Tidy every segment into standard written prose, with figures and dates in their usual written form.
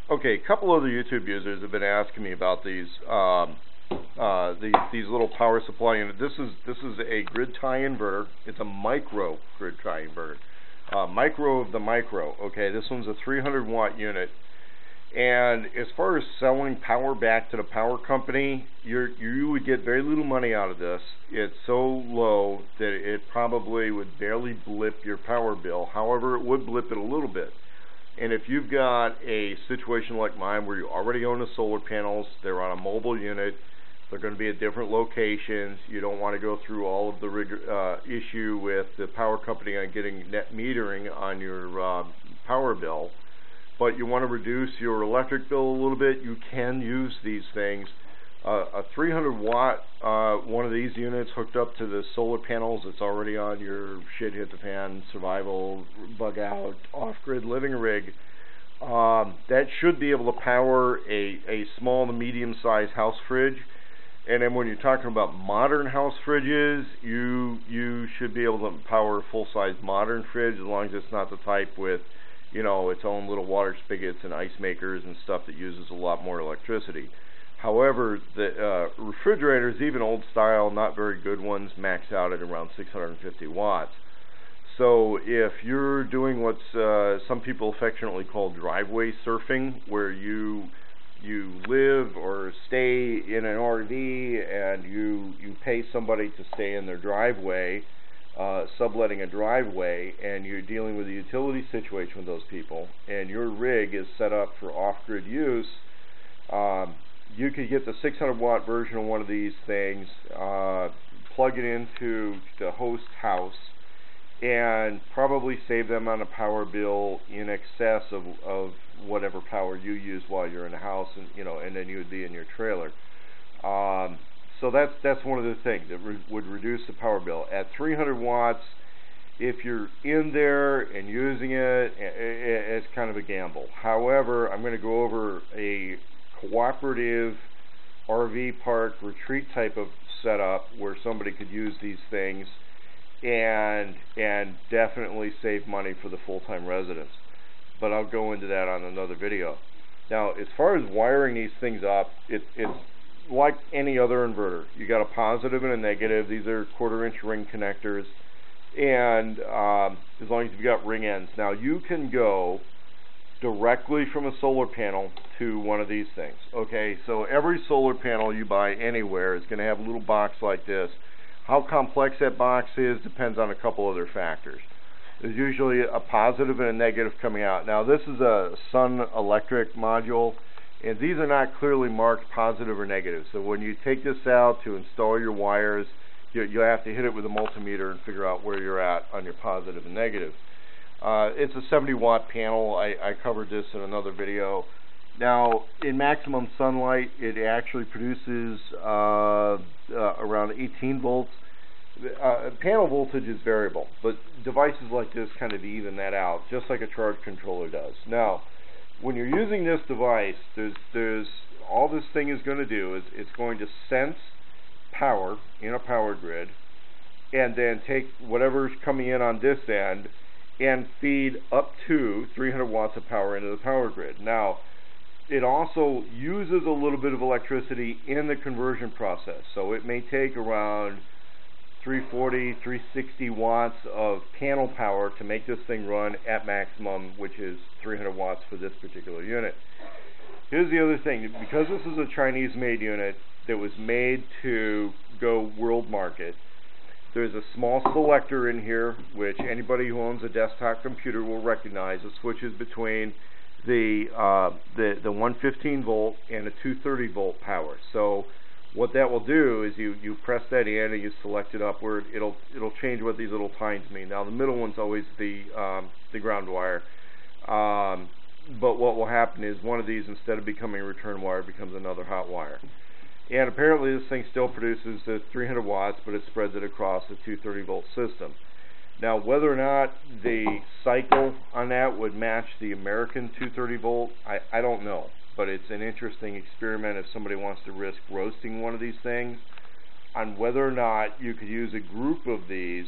Okay, a couple other YouTube users have been asking me about these little power supply units. This is a grid tie inverter. It's a micro grid tie inverter. Micro of the micro. Okay, this one's a 300 watt unit. And as far as selling power back to the power company, you would get very little money out of this. It's so low that it probably would barely blip your power bill. However, it would blip it a little bit. And if you've got a situation like mine where you already own the solar panels, they're on a mobile unit, they're going to be at different locations, you don't want to go through all of the issue with the power company on getting net metering on your power bill, but you want to reduce your electric bill a little bit, you can use these things. A 300 watt one of these units hooked up to the solar panels that's already on your shit hit the fan, survival, bug out, off-grid living rig, that should be able to power a small to medium-sized house fridge. And then when you're talking about modern house fridges, you should be able to power a full-size modern fridge, as long as it's not the type with, you know, its own little water spigots and ice makers and stuff that uses a lot more electricity. However, the refrigerators, even old style, not very good ones, max out at around 650 watts. So if you're doing what's some people affectionately call driveway surfing, where you live or stay in an RV and you pay somebody to stay in their driveway, subletting a driveway, and you're dealing with a utility situation with those people, and your rig is set up for off-grid use, you could get the 600 watt version of one of these things, plug it into the host house, and probably save them on a power bill in excess of whatever power you use while you're in the house, and then you would be in your trailer. So that's one of the things that would reduce the power bill. At 300 watts, if you're in there and using it, it's kind of a gamble. However, I'm going to go over a cooperative RV park retreat type of setup where somebody could use these things and definitely save money for the full-time residents. But I'll go into that on another video. Now, as far as wiring these things up, it's like any other inverter. You got a positive and a negative. These are 1/4 inch ring connectors, and as long as you've got ring ends. Now, you can go directly from a solar panel to one of these things. Okay, so every solar panel you buy anywhere is going to have a little box like this. How complex that box is depends on a couple other factors. There's usually a positive and a negative coming out. Now, this is a Sun Electric module, and these are not clearly marked positive or negative. So when you take this out to install your wires, you have to hit it with a multimeter and figure out where you're at on your positive and negative. It's a 70 watt panel. I covered this in another video. Now, in maximum sunlight, it actually produces around 18 volts. Panel voltage is variable, but devices like this kind of even that out, just like a charge controller does. Now, when you're using this device, there's all this thing is going to do is it's going to sense power in a power grid, and then take whatever's coming in on this end and feed up to 300 watts of power into the power grid. Now, it also uses a little bit of electricity in the conversion process, so it may take around 340, 360 watts of panel power to make this thing run at maximum, which is 300 watts for this particular unit. Here's the other thing. Because this is a Chinese-made unit that was made to go world market, there's a small selector in here, which anybody who owns a desktop computer will recognize. It switches between the 115 volt and a 230 volt power. So what that will do is you press that in and you select it upward. It'll change what these little tines mean. Now the middle one's always the ground wire. But what will happen is one of these, instead of becoming a return wire, becomes another hot wire. And apparently this thing still produces the 300 watts, but it spreads it across a 230 volt system. Now, whether or not the cycle on that would match the American 230 volt, I don't know. But it's an interesting experiment if somebody wants to risk roasting one of these things, on whether or not you could use a group of these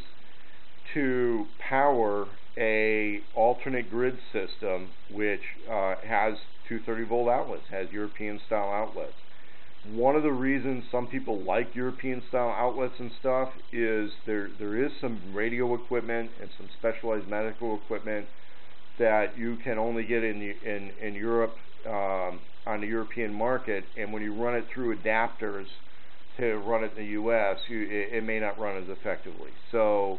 to power a alternate grid system which has 230 volt outlets, has European style outlets. One of the reasons some people like European style outlets and stuff is there is some radio equipment and some specialized medical equipment that you can only get in Europe, on the European market, and when you run it through adapters to run it in the U.S., it may not run as effectively. So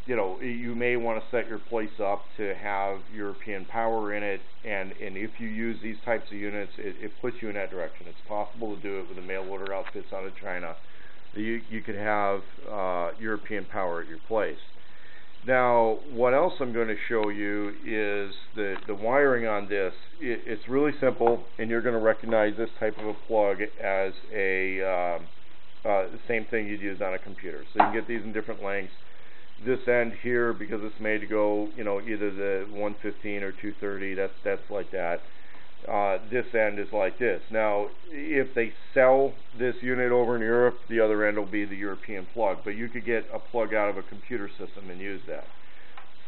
you may want to set your place up to have European power in it, and if you use these types of units, it puts you in that direction. It's possible to do it with the mail order outfits out of China. You could have European power at your place. Now, what else I'm going to show you is the wiring on this. It's really simple, and you're going to recognize this type of a plug as the same thing you'd use on a computer. So you can get these in different lengths. This end here, because it's made to go, either the 115 or 230, that's like that. This end is like this. Now, if they sell this unit over in Europe, the other end will be the European plug, but you could get a plug out of a computer system and use that.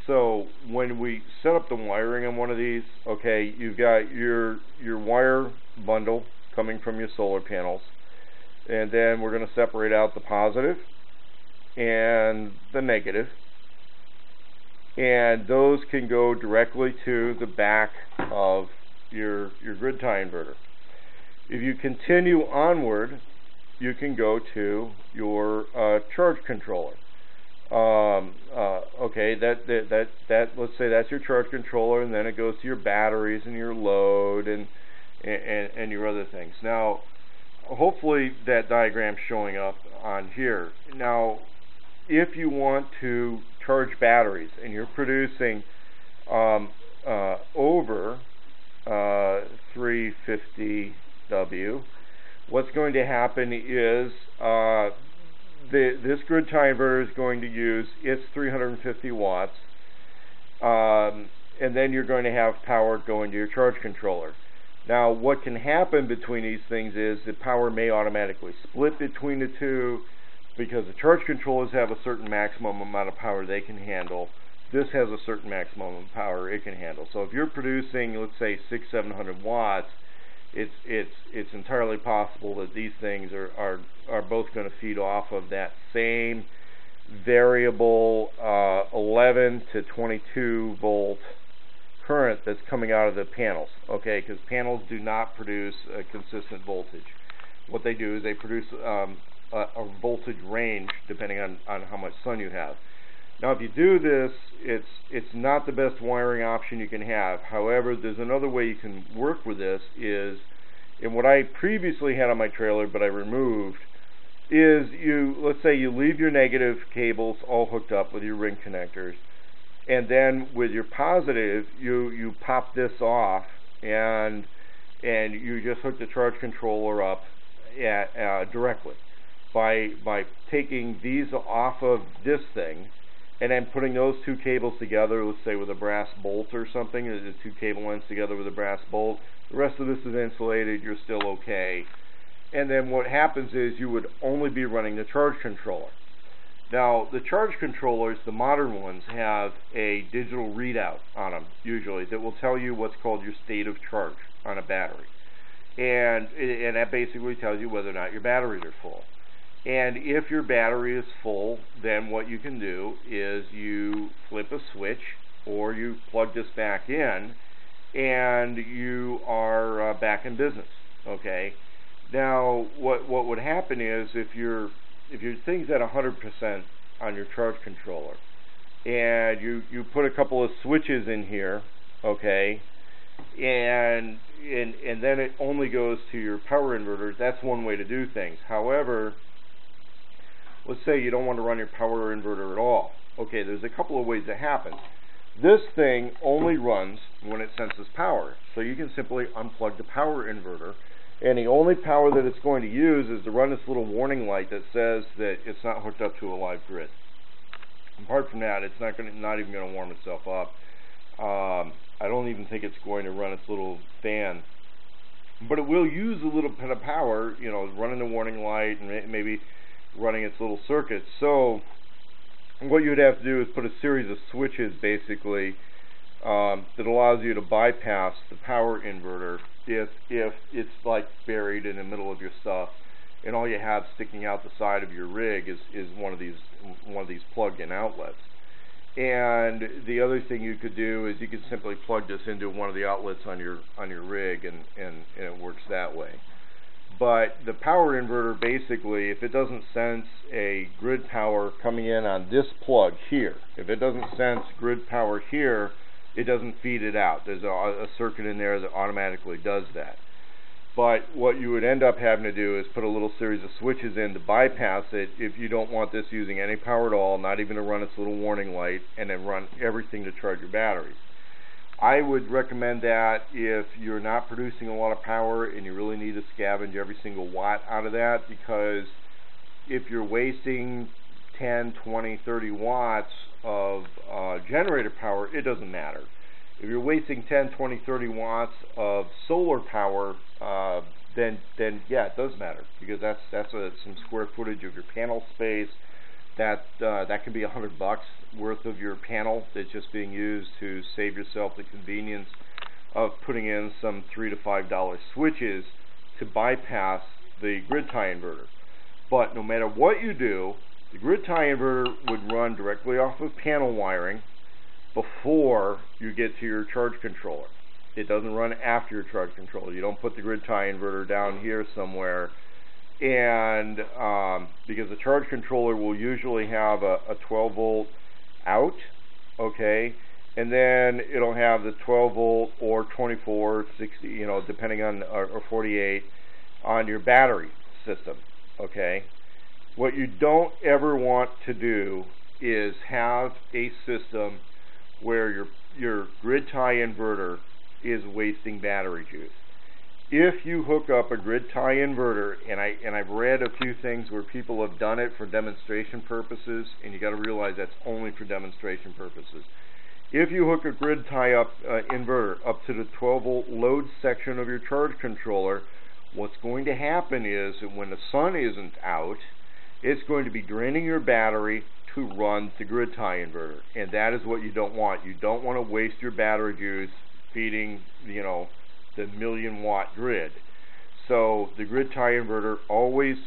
So when we set up the wiring on one of these, okay, you've got your wire bundle coming from your solar panels, and then we're going to separate out the positive and the negative, and those can go directly to the back of your grid tie inverter. If you continue onward, you can go to your charge controller. Okay, that let's say that's your charge controller, and then it goes to your batteries and your load and your other things. Now, hopefully that diagram's showing up on here. Now, if you want to charge batteries and you're producing over 350W, what's going to happen is this grid tie inverter is going to use its 350 watts, and then you're going to have power going to your charge controller. Now, what can happen between these things is the power may automatically split between the two, because the charge controllers have a certain maximum amount of power they can handle. This has a certain maximum power it can handle. So if you're producing, let's say, 600-700 watts, it's entirely possible that these things are both going to feed off of that same variable 11 to 22 volt current that's coming out of the panels. Okay, because panels do not produce a consistent voltage. What they do is they produce a voltage range depending on how much sun you have. Now, if you do this, it's not the best wiring option you can have. However, there's another way you can work with this. Is in what I previously had on my trailer, but I removed, is let's say you leave your negative cables all hooked up with your ring connectors, and then with your positive, you pop this off, and you just hook the charge controller up directly by taking these off of this thing, and then putting those two cables together, let's say with a brass bolt or something, the two cable ends together with a brass bolt. The rest of this is insulated, you're still okay. And then what happens is you would only be running the charge controller. Now, the charge controllers, the modern ones, have a digital readout on them, usually, that will tell you what's called your state of charge on a battery. And that basically tells you whether or not your batteries are full. And if your battery is full, then what you can do is you flip a switch, or you plug this back in, and you are back in business. Okay. Now, what would happen is if your thing's at 100% on your charge controller, and you put a couple of switches in here, okay, and then it only goes to your power inverters. That's one way to do things. However, let's say you don't want to run your power inverter at all. Okay, there's a couple of ways that happens. This thing only runs when it senses power. So you can simply unplug the power inverter, and the only power that it's going to use is to run this little warning light that says that it's not hooked up to a live grid. Apart from that, it's not even going to warm itself up. I don't even think it's going to run its little fan. But it will use a little bit of power, running the warning light and maybe running its little circuits. So what you would have to do is put a series of switches basically that allows you to bypass the power inverter if it's like buried in the middle of your stuff, and all you have sticking out the side of your rig is one of these plug-in outlets. And the other thing you could do is you could simply plug this into one of the outlets on your rig, and it works that way. But the power inverter, basically, if it doesn't sense a grid power coming in on this plug here, if it doesn't sense grid power here, it doesn't feed it out. There's a circuit in there that automatically does that. But what you would end up having to do is put a little series of switches in to bypass it if you don't want this using any power at all, not even to run its little warning light, and then run everything to charge your batteries. I would recommend that if you're not producing a lot of power and you really need to scavenge every single watt out of that, because if you're wasting 10, 20, 30 watts of generator power, it doesn't matter. If you're wasting 10, 20, 30 watts of solar power, then yeah, it does matter, because that's some square footage of your panel space. That could be $100 worth of your panel that's just being used to save yourself the convenience of putting in some $3 to $5 switches to bypass the grid tie inverter. But no matter what you do, the grid tie inverter would run directly off of panel wiring before you get to your charge controller. It doesn't run after your charge controller. You don't put the grid tie inverter down here somewhere, and because the charge controller will usually have a 12 volt out, okay, and then it'll have the 12 volt or 24, 60, depending on, or 48 on your battery system, okay. What you don't ever want to do is have a system where your grid tie inverter is wasting battery juice. If you hook up a grid tie inverter, and I've read a few things where people have done it for demonstration purposes, and you got to realize that's only for demonstration purposes. If you hook a grid tie inverter up to the 12 volt load section of your charge controller, what's going to happen is that when the sun isn't out, it's going to be draining your battery to run the grid tie inverter, and that is what you don't want. You don't want to waste your battery juice feeding, the million watt grid. So the grid tie inverter always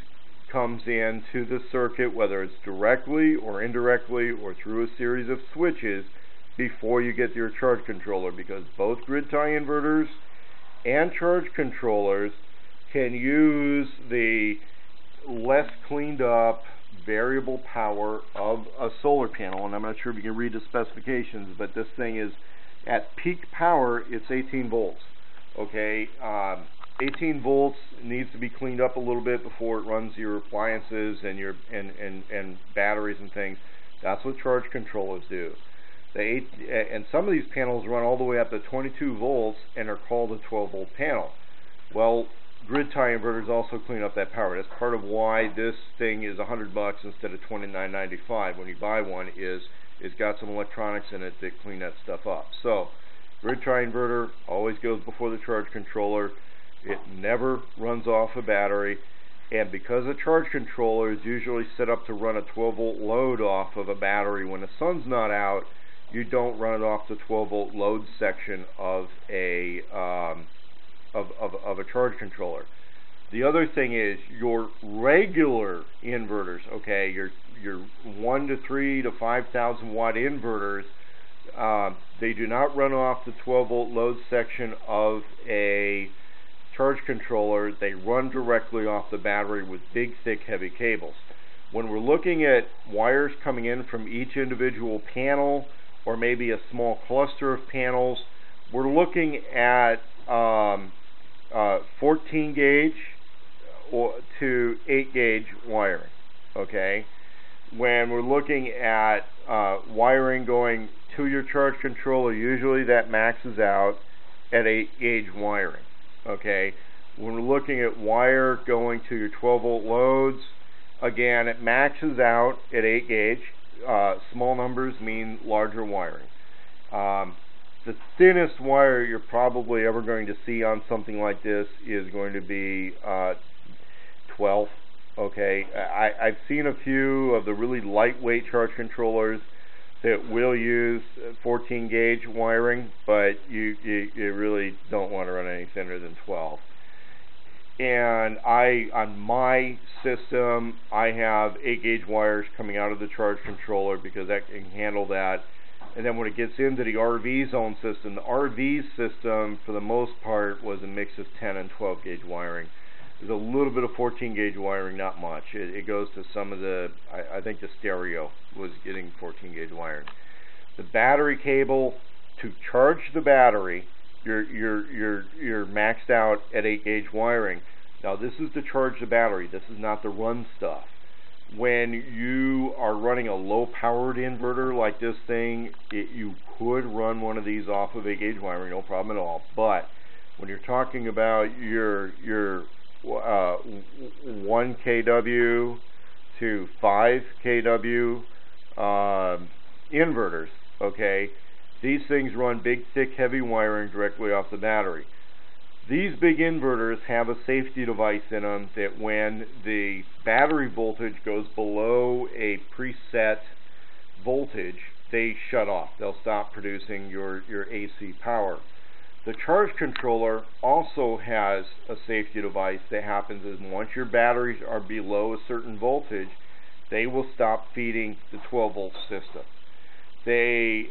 comes into the circuit, whether it's directly or indirectly or through a series of switches, before you get to your charge controller, because both grid tie inverters and charge controllers can use the less cleaned up variable power of a solar panel. And I'm not sure if you can read the specifications, but this thing is at peak power, it's 18 volts. Okay, 18 volts needs to be cleaned up a little bit before it runs your appliances and your and batteries and things. That's what charge controllers do. And some of these panels run all the way up to 22 volts and are called a 12 volt panel. Well, grid tie inverters also clean up that power. That's part of why this thing is $100 instead of $29.95 when you buy one. It's got some electronics in it that clean that stuff up. So grid tie inverter always goes before the charge controller. It never runs off a battery, and because a charge controller is usually set up to run a 12 volt load off of a battery when the sun's not out, you don't run it off the 12 volt load section of a charge controller. The other thing is your regular inverters, okay, your 1 to 3 to 5,000 watt inverters, they do not run off the 12 volt load section of a charge controller. They run directly off the battery with big, thick, heavy cables. When we're looking at wires coming in from each individual panel, or maybe a small cluster of panels, we're looking at 14 gauge to 8 gauge wiring, okay? When we're looking at wiring going to your charge controller, usually that maxes out at 8 gauge wiring, okay? When we're looking at wire going to your 12 volt loads, again, it maxes out at 8 gauge. Small numbers mean larger wiring. The thinnest wire you're probably ever going to see on something like this is going to be 12. Okay, I've seen a few of the really lightweight charge controllers that will use 14 gauge wiring, but you really don't want to run any thinner than 12. And on my system, I have 8 gauge wires coming out of the charge controller because that can handle that. And then when it gets into the RV zone system, the RV system for the most part was a mix of 10 and 12 gauge wiring. There's a little bit of 14 gauge wiring, not much. It goes to some of the, I think the stereo was getting 14 gauge wiring. The battery cable, to charge the battery, you're maxed out at 8 gauge wiring. Now this is to charge the battery. This is not the run stuff. When you are running a low powered inverter like this thing, you could run one of these off of 8 gauge wiring, no problem at all. But when you're talking about your 1 kW to 5 kW inverters, okay, these things run big, thick, heavy wiring directly off the battery. These big inverters have a safety device in them that when the battery voltage goes below a preset voltage, they shut off. They'll stop producing your AC power. The charge controller also has a safety device that happens is once your batteries are below a certain voltage, they will stop feeding the 12 volt system. They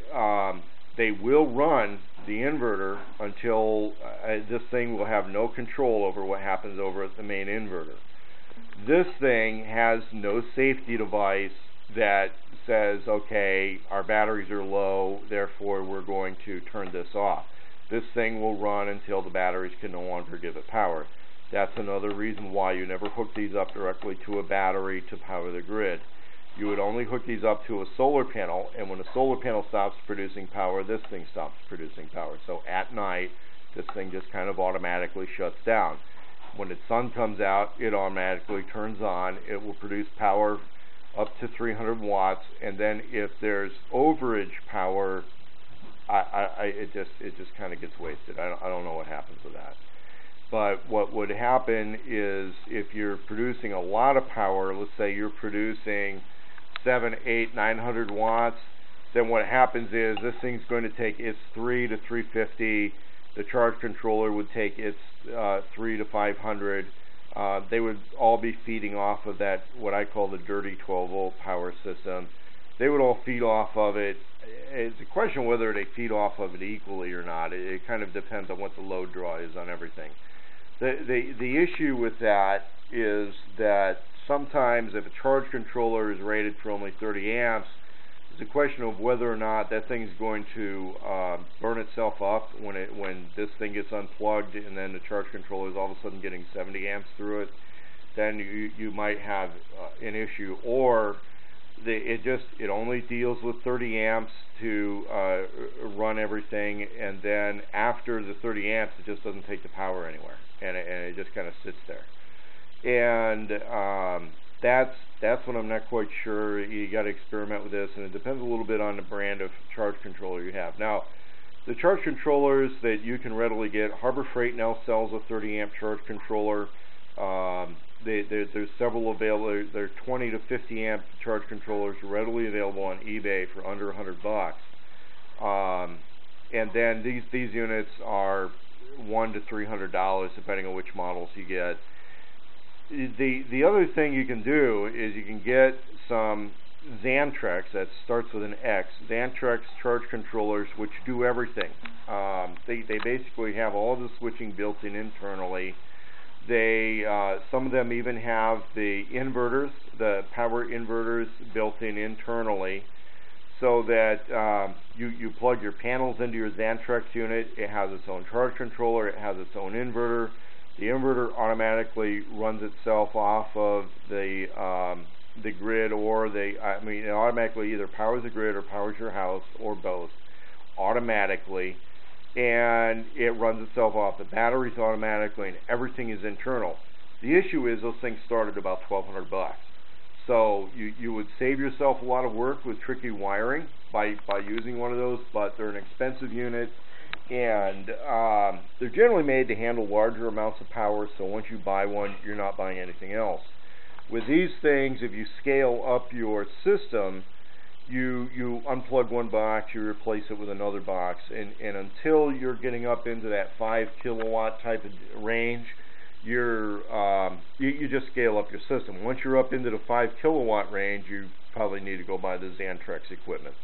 will run the inverter until this thing will have no control over what happens over at the main inverter. This thing has no safety device that says, okay, our batteries are low, therefore we're going to turn this off. This thing will run until the batteries can no longer give it power. That's another reason why you never hook these up directly to a battery to power the grid. You would only hook these up to a solar panel, and when a solar panel stops producing power, this thing stops producing power. So at night, this thing just kind of automatically shuts down. When the sun comes out, it automatically turns on. It will produce power up to 300 watts, and then if there's overage power, it just kind of gets wasted. I don't know what happens with that. But what would happen is if you're producing a lot of power, let's say you're producing 7, 8, 900 watts, then what happens is this thing's going to take its 3 to 350. The charge controller would take its 3 to 500. They would all be feeding off of that, what I call the dirty 12 volt power system. They would all feed off of it. It's a question whether they feed off of it equally or not. It kind of depends on what the load draw is on everything. The issue with that is that sometimes if a charge controller is rated for only 30 amps, it's a question of whether or not that thing is going to burn itself up when this thing gets unplugged and then the charge controller is all of a sudden getting 70 amps through it. Then you might have an issue. Or it only deals with 30 amps to run everything, and then after the 30 amps it just doesn't take the power anywhere, and it just kind of sits there. And that's what I'm not quite sure. You got to experiment with this, and it depends a little bit on the brand of charge controller you have. Now, the charge controllers that you can readily get, Harbor Freight now sells a 30 amp charge controller. There's several available. There are 20 to 50 amp charge controllers readily available on eBay for under $100. And then these units are $100 to $300 depending on which models you get. The other thing you can do is you can get some Xantrex, that starts with an X, Xantrex charge controllers, which do everything. They basically have all the switching built in internally. Some of them even have the inverters, the power inverters built in internally, so that you plug your panels into your Xantrex unit. It has its own charge controller. It has its own inverter. The inverter automatically runs itself off of the grid, or it automatically either powers the grid or powers your house, or both, automatically. And it runs itself off the batteries automatically, and everything is internal. The issue is those things start at about $1,200. So you would save yourself a lot of work with tricky wiring by using one of those, but they're an expensive unit, and they're generally made to handle larger amounts of power, so once you buy one, you're not buying anything else. With these things, if you scale up your system, you unplug one box, you replace it with another box, and until you're getting up into that 5 kilowatt type of range, you just scale up your system. Once you're up into the 5 kilowatt range, you probably need to go buy the Xantrex equipment.